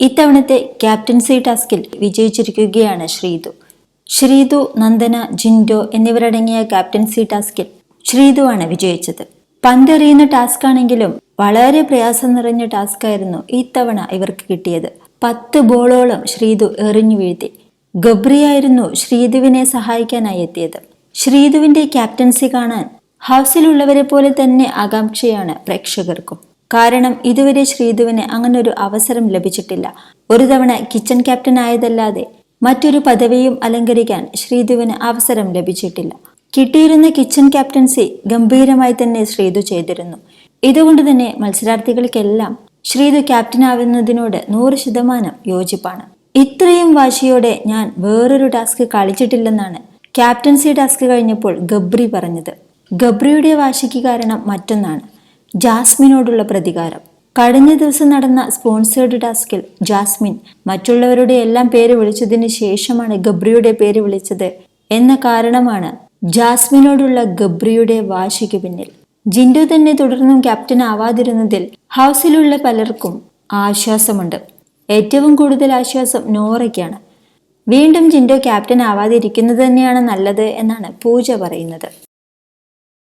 ഇത്തവണത്തെ ക്യാപ്റ്റൻസി ടാസ്കിൽ വിജയിച്ചിരിക്കുകയാണ് ശ്രീതു. ശ്രീതു, നന്ദന, ജിൻഡോ എന്നിവരടങ്ങിയ ക്യാപ്റ്റൻസി ടാസ്കിൽ ശ്രീതുവാണ് വിജയിച്ചത്. പന്തെറിയുന്ന ടാസ്ക് ആണെങ്കിലും വളരെ പ്രയാസം നിറഞ്ഞ ടാസ്ക് ആയിരുന്നു ഇത്തവണ ഇവർക്ക് കിട്ടിയത്. 10 ബോളോളം ശ്രീതു എറിഞ്ഞു വീഴ്ത്തി. ഗബ്രിയായിരുന്നു ശ്രീതുവിനെ സഹായിക്കാനായി എത്തിയത്. ശ്രീതുവിന്റെ ക്യാപ്റ്റൻസി കാണാൻ ഹൗസിലുള്ളവരെ പോലെ തന്നെ ആകാംക്ഷയാണ് പ്രേക്ഷകർക്കും. കാരണം ഇതുവരെ ശ്രീതുവിന് അങ്ങനൊരു അവസരം ലഭിച്ചിട്ടില്ല. ഒരു തവണ കിച്ചൺ ക്യാപ്റ്റൻ ആയതല്ലാതെ മറ്റൊരു പദവിയും അലങ്കരിക്കാൻ ശ്രീതുവിന് അവസരം ലഭിച്ചിട്ടില്ല. കിട്ടിയിരുന്ന കിച്ചൺ ക്യാപ്റ്റൻസി ഗംഭീരമായി തന്നെ ശ്രീതു ചെയ്തിരുന്നു. ഇതുകൊണ്ട് തന്നെ മത്സരാർത്ഥികൾക്കെല്ലാം ശ്രീതു ക്യാപ്റ്റൻ ആവുന്നതിനോട് 100% യോജിപ്പാണ്. ഇത്രയും വാശിയോടെ ഞാൻ വേറൊരു ടാസ്ക് കളിച്ചിട്ടില്ലെന്നാണ് ക്യാപ്റ്റൻസി ടാസ്ക് കഴിഞ്ഞപ്പോൾ ഗബ്രി പറഞ്ഞത്. ഗബ്രിയുടെ വാശിക്ക് കാരണം മറ്റൊന്നാണ്, ജാസ്മിനോടുള്ള പ്രതികാരം. കഴിഞ്ഞ ദിവസം നടന്ന സ്പോൺസേർഡ് ടാസ്കിൽ ജാസ്മിൻ മറ്റുള്ളവരുടെ എല്ലാം പേര് വിളിച്ചതിന് ശേഷമാണ് ഗബ്രിയുടെ പേര് വിളിച്ചത് എന്ന കാരണമാണ് ജാസ്മിനോടുള്ള ഗബ്രിയുടെ വാശിക്ക് പിന്നിൽ. ജിൻഡോ തന്നെ തുടർന്നും ക്യാപ്റ്റൻ ആവാതിരുന്നതിൽ ഹൗസിലുള്ള പലർക്കും ആശ്വാസമുണ്ട്. ഏറ്റവും കൂടുതൽ ആശ്വാസം നോറയ്ക്കാണ്. വീണ്ടും ജിൻഡോ ക്യാപ്റ്റൻ ആവാതിരിക്കുന്നത് തന്നെയാണ് നല്ലത് എന്നാണ് പൂജ പറയുന്നത്.